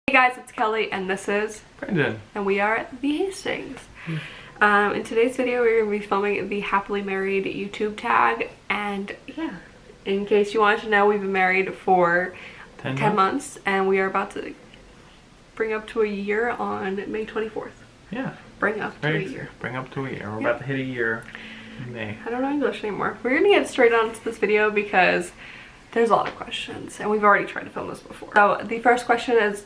Hey guys, it's Kelly and this is Brendan. And we are at the Hastings. In today's video we're going to be filming the Happily Married YouTube tag, and yeah, in case you wanted to know, we've been married for 10 months and we are about to bring up to a year on May 24th. Yeah. Bring up to a year. Bring up to a year. We're about to hit a year in May. I don't know English anymore. We're going to get straight on to this video because there's a lot of questions and we've already tried to film this before. So the first question is,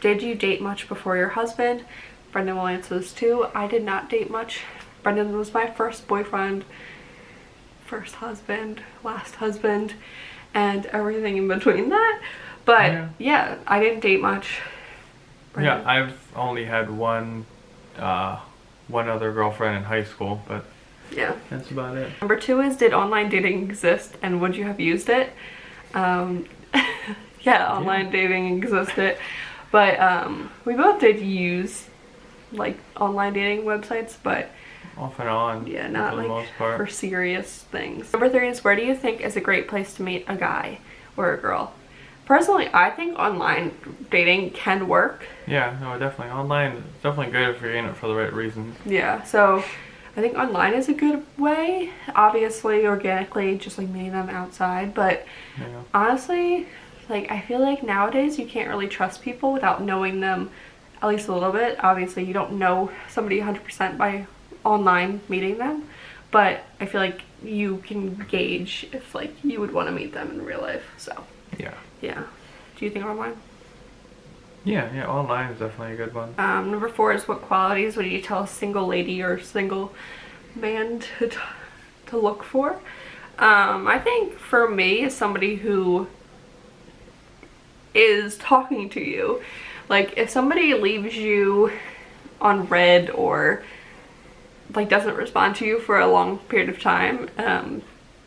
did you date much before your husband? Brendan will answer this too. I did not date much. Brendan was my first boyfriend, first husband, last husband, and everything in between that. But yeah, I didn't date much. Brendan. Yeah, I've only had one other girlfriend in high school, but yeah, that's about it. Number 2 is, did online dating exist and would you have used it? Yeah, online dating existed, but we both did use like online dating websites, but off and on. Yeah, not for like the most part. for serious things. Number 3 is, where do you think is a great place to meet a guy or a girl? Personally, I think online dating can work. Yeah, no, definitely. Online is definitely good if you're in it for the right reasons. Yeah, so I think online is a good way. Obviously, organically, just like meeting them outside. But Yeah. honestly, like I feel like nowadays you can't really trust people without knowing them at least a little bit. Obviously, you don't know somebody 100% by online meeting them. But I feel like you can gauge if like you would want to meet them in real life. So Yeah. yeah. Do you think online? Yeah, online is definitely a good one. Number 4 is, what qualities would you tell a single lady or single man to look for? I think for me, as somebody who is talking to you, like if somebody leaves you on red or like doesn't respond to you for a long period of time,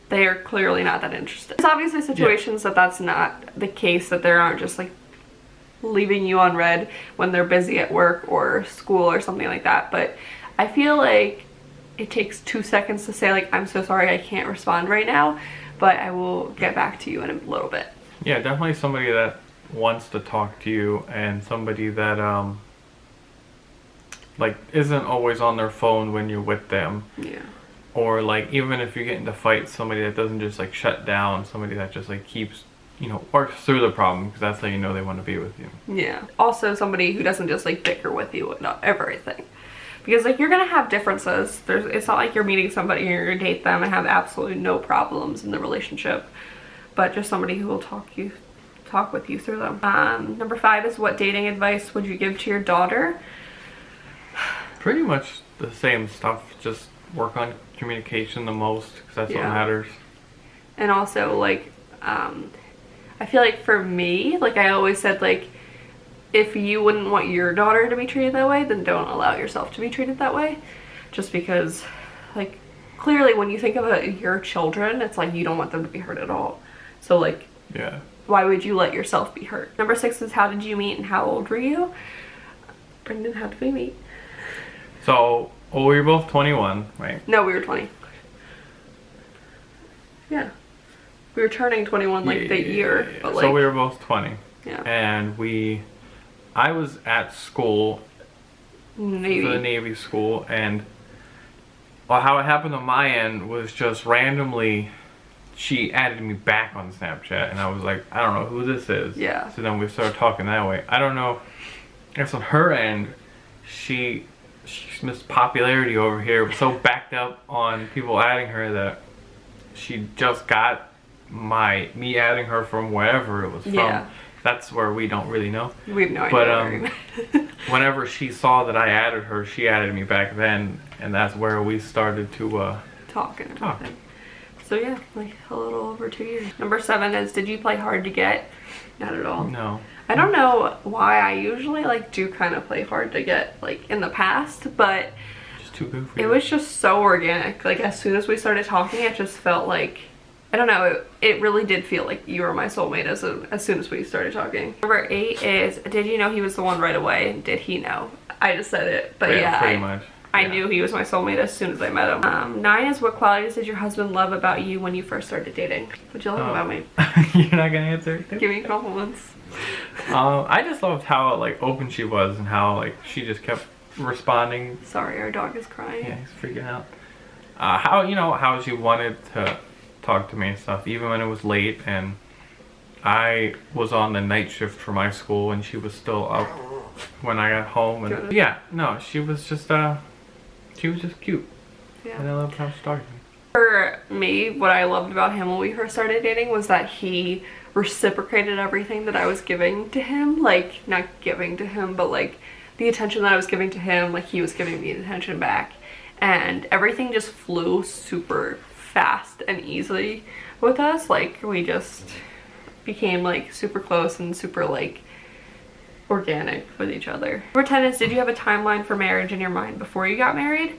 they are clearly not that interested. There's obviously situations that that's not the case, that they aren't just like leaving you on red when they're busy at work or school or something like that, but I feel like it takes 2 seconds to say like, I'm so sorry, I can't respond right now, but I will get back to you in a little bit. Yeah, definitely somebody that wants to talk to you, and somebody that like isn't always on their phone when you're with them. Yeah. Or like, even if you get into fights, somebody that doesn't just like shut down, somebody that just like keeps, you know, works through the problem, because that's how you know they want to be with you. Yeah. Also somebody who doesn't just like bicker with you and not everything. Because like you're gonna have differences. It's not like you're meeting somebody and you're gonna date them and have absolutely no problems in the relationship. But just somebody who will talk with you through them. Number 5 is, what dating advice would you give to your daughter? Pretty much the same stuff, just work on communication the most, because that's what matters. And also like I feel like for me, like I always said, like if you wouldn't want your daughter to be treated that way, then don't allow yourself to be treated that way. Just because like clearly when you think about your children, it's like you don't want them to be hurt at all. So like, yeah, why would you let yourself be hurt? Number 6 is, how did you meet and how old were you? Brendan, how did we meet? So, well, we were both 21, right? No, we were 20. Yeah. We were turning 21 like the year. But like, so we were both 20. Yeah. And I was at school, Navy. for the Navy school, and well, how it happened on my end was just randomly, she added me back on Snapchat, and I was like, I don't know who this is. Yeah. So then we started talking that way. I don't know, I guess on her end, she's missed popularity over here, but so backed up on people adding her that she just got me adding her from wherever it was from. Yeah. That's where we don't really know. We have no idea. But whenever she saw that I added her, she added me back then, and that's where we started to talk and everything. So yeah, like a little over 2 years. Number 7 is, did you play hard to get? Not at all. No. I don't know why. I usually like do kind of play hard to get like in the past, but just too good for you. It was just so organic. Like as soon as we started talking, it just felt like, I don't know, it really did feel like you were my soulmate as soon as we started talking. Number 8 is, did you know he was the one right away? And did he know? I just said it, but yeah, pretty much. I knew he was my soulmate as soon as I met him. 9 is, what qualities did your husband love about you when you first started dating? What'd you love about me? You're not gonna answer? Give me compliments. I just loved how like open she was and how like she just kept responding. Sorry, our dog is crying. Yeah, he's freaking out. How she wanted to talk to me and stuff, even when it was late and I was on the night shift for my school and she was still up when I got home. And Good. yeah, no, she was just cute. Yeah. And I loved how she talked to me. For me, what I loved about him when we first started dating was that he reciprocated everything that I was giving to him. Like, not giving to him, but like the attention that I was giving to him, like he was giving me attention back. And everything just flew super fast and easily with us. Like, we just became like super close and super like organic with each other. Number 10 is, did you have a timeline for marriage in your mind before you got married?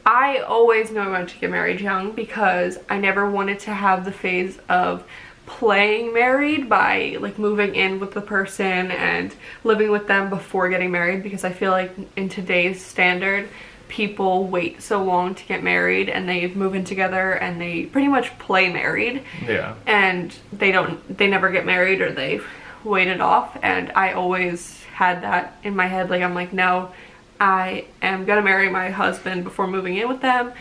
I always knew I wanted to get married young because I never wanted to have the phase of playing married by like moving in with the person and living with them before getting married, because I feel like in today's standard people wait so long to get married and they move in together and they pretty much play married. Yeah. And they never get married, or they wait it off. And I always had that in my head, like I'm like, no, I am gonna marry my husband before moving in with them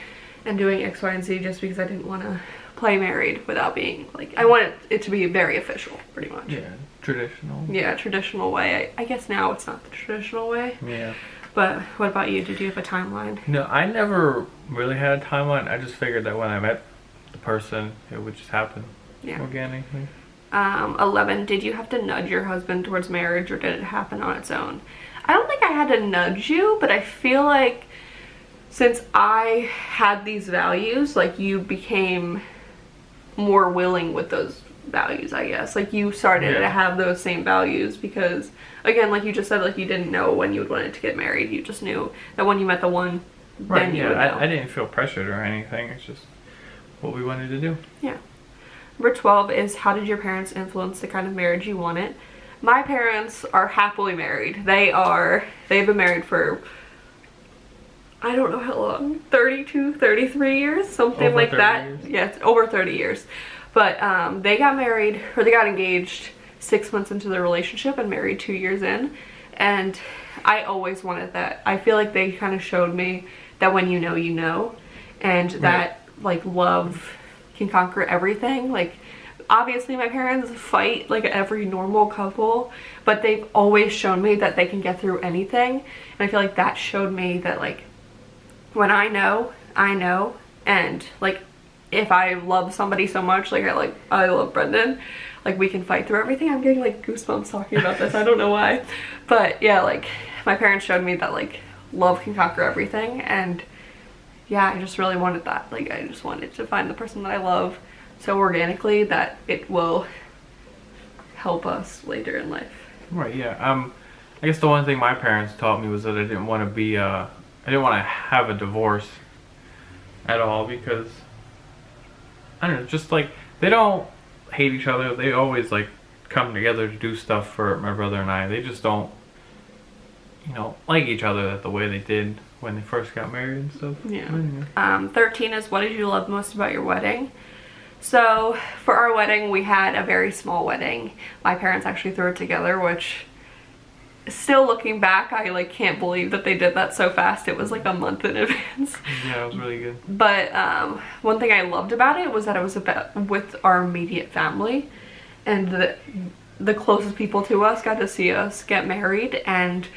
and doing X, Y, and Z, just because I didn't want to play married without being like, I wanted it to be very official, pretty much. Yeah, traditional. Yeah, traditional way. I guess now it's not the traditional way. Yeah. But what about you? Did you have a timeline? No, I never really had a timeline. I just figured that when I met the person, it would just happen organically. 11, did you have to nudge your husband towards marriage, or did it happen on its own? I don't think I had to nudge you, but I feel like since I had these values, like you became more willing with those values, I guess. Like you started to have those same values because, again, like you just said, like you didn't know when you would want to get married. You just knew that when you met the one, then you would know. I didn't feel pressured or anything. It's just what we wanted to do. Yeah. Number 12 is, how did your parents influence the kind of marriage you wanted? My parents are happily married. They've been married for, I don't know how long, 32, 33 years, something Over like 30 that. years. Yeah, it's over 30 years. But they got married, or they got engaged 6 months into their relationship and married 2 years in. And I always wanted that. I feel like they kind of showed me that when you know, you know. And that, like, love can conquer everything. Like, obviously my parents fight like every normal couple, but they've always shown me that they can get through anything. And I feel like that showed me that, like, when I know, and like if I love somebody so much, like I love Brendan, like we can fight through everything. I'm getting like goosebumps talking about this. I don't know why, but yeah, like my parents showed me that like love can conquer everything. And yeah, I just really wanted that. Like I just wanted to find the person that I love so organically that it will help us later in life. Right, yeah. I guess the one thing my parents taught me was that I didn't want to have a divorce at all, because I don't know, just like they don't hate each other. They always like come together to do stuff for my brother and I. They just don't, like each other the way they did when they first got married and stuff. Yeah. 13 is, what did you love most about your wedding? So for our wedding, we had a very small wedding. My parents actually threw it together, which, still looking back, I like can't believe that they did that so fast. It was like a month in advance. Yeah, it was really good. But one thing I loved about it was that it was with our immediate family, and the closest people to us got to see us get married. And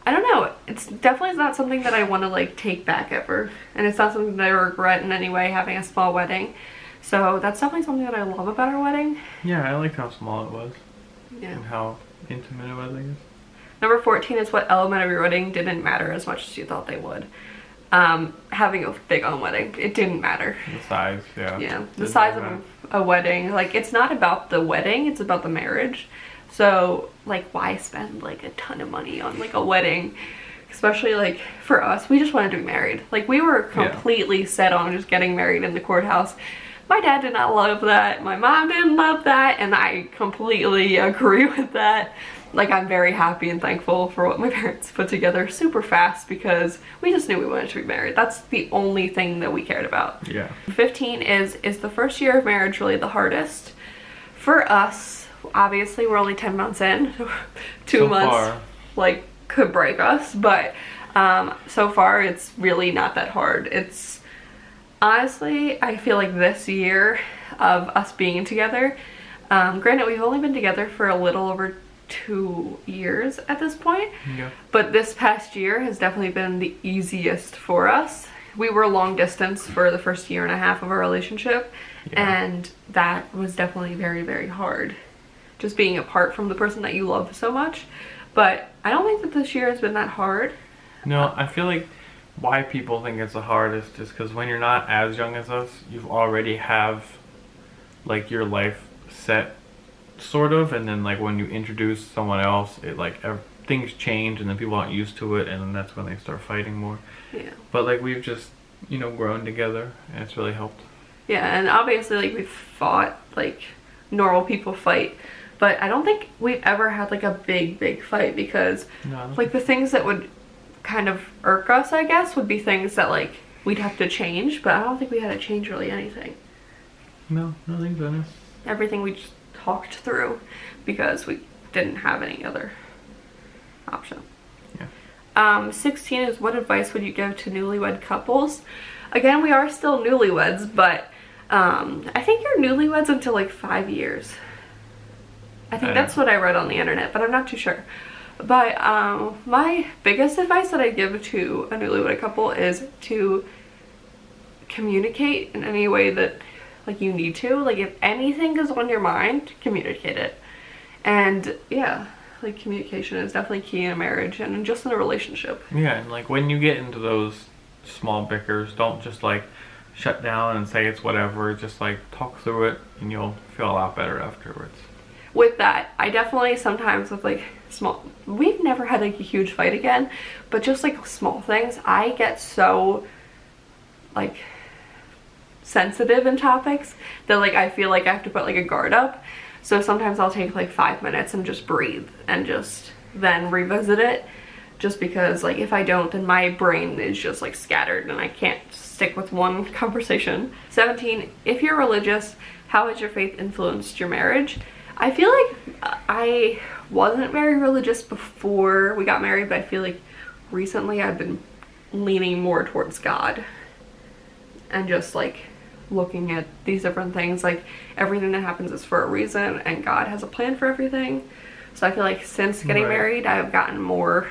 I don't know, it's definitely not something that I want to like take back ever, and it's not something that I regret in any way, having a small wedding. So that's definitely something that I love about our wedding. Yeah, I liked how small it was. Yeah. And how intimate it was, I guess. Number 14 is, what element of your wedding didn't matter as much as you thought they would? Having a big on wedding, it didn't matter. The size, yeah. Yeah, the size of a wedding. Like, it's not about the wedding, it's about the marriage. So, like, why spend like a ton of money on like a wedding? Especially like for us, we just wanted to be married. Like, we were completely set on just getting married in the courthouse. My dad did not love that. My mom didn't love that. And I completely agree with that. Like, I'm very happy and thankful for what my parents put together super fast, because we just knew we wanted to be married. That's the only thing that we cared about. Yeah. 15 is the first year of marriage really the hardest? For us, obviously we're only 10 months in. 2 So months far. like could break us, but so far it's really not that hard. It's honestly, I feel like this year of us being together, granted we've only been together for a little over 2 years at this point, Yeah. but this past year has definitely been the easiest for us. We were long distance for the first year and a half of our relationship, and that was definitely very, very hard. Just being apart from the person that you love so much. But I don't think that this year has been that hard. No, I feel like why people think it's the hardest is because when you're not as young as us, you already have like your life set, sort of, and then like when you introduce someone else, it like things change, and then people aren't used to it, and then that's when they start fighting more. Yeah. But like we've just, you know, grown together, and it's really helped. Yeah, and obviously like we've fought like normal people fight, but I don't think we've ever had like a big fight, because No, like the things that would kind of irk us, I guess, would be things that like we'd have to change, but I don't think we had to change really anything. no, nothing better. Everything we just talked through because we didn't have any other option. Yeah. 16 is, what advice would you give to newlywed couples? Again, we are still newlyweds, but I think you're newlyweds until like 5 years. I think that's what I read on the internet, but I'm not too sure. But my biggest advice that I give to a newlywed couple is to communicate in any way that like you need to. Like if anything is on your mind, communicate it. And yeah, like communication is definitely key in a marriage and just in a relationship. Yeah, and like when you get into those small bickers, don't just like shut down and say it's whatever. Just like talk through it, and you'll feel a lot better afterwards. With that, I definitely sometimes with like we've never had like a huge fight again, but just like small things, I get so like sensitive in topics that like I feel like I have to put like a guard up. So sometimes I'll take like 5 minutes and just breathe and just then revisit it, just because like if I don't, then my brain is just like scattered and I can't stick with one conversation. 17, if you're religious, how has your faith influenced your marriage? I feel like I wasn't very religious before we got married, but I feel like recently I've been leaning more towards God and just like looking at these different things. Like everything that happens is for a reason, and God has a plan for everything. So I feel like since getting married, I've gotten more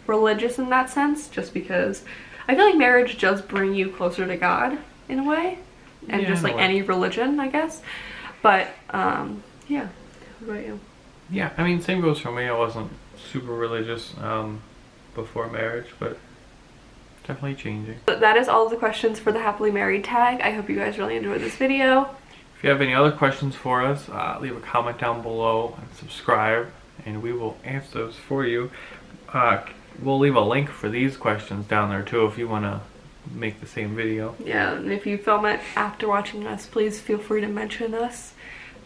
religious in that sense, just because I feel like marriage does bring you closer to God in a way, and just like any religion, I guess. But yeah, what about you? Yeah, I mean, same goes for me. I wasn't super religious before marriage, but definitely changing. But that is all of the questions for the Happily Married tag. I hope you guys really enjoyed this video. If you have any other questions for us, leave a comment down below and subscribe, and we will answer those for you. We'll leave a link for these questions down there too if you want to make the same video. Yeah, and if you film it after watching us, please feel free to mention us,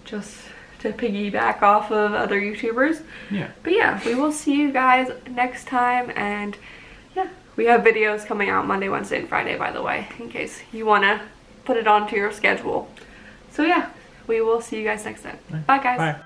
just to piggyback off of other YouTubers. Yeah. But yeah, we will see you guys next time, and yeah, we have videos coming out Monday, Wednesday, and Friday, by the way, in case you want to put it onto your schedule. So yeah, we will see you guys next time. Bye guys. Bye.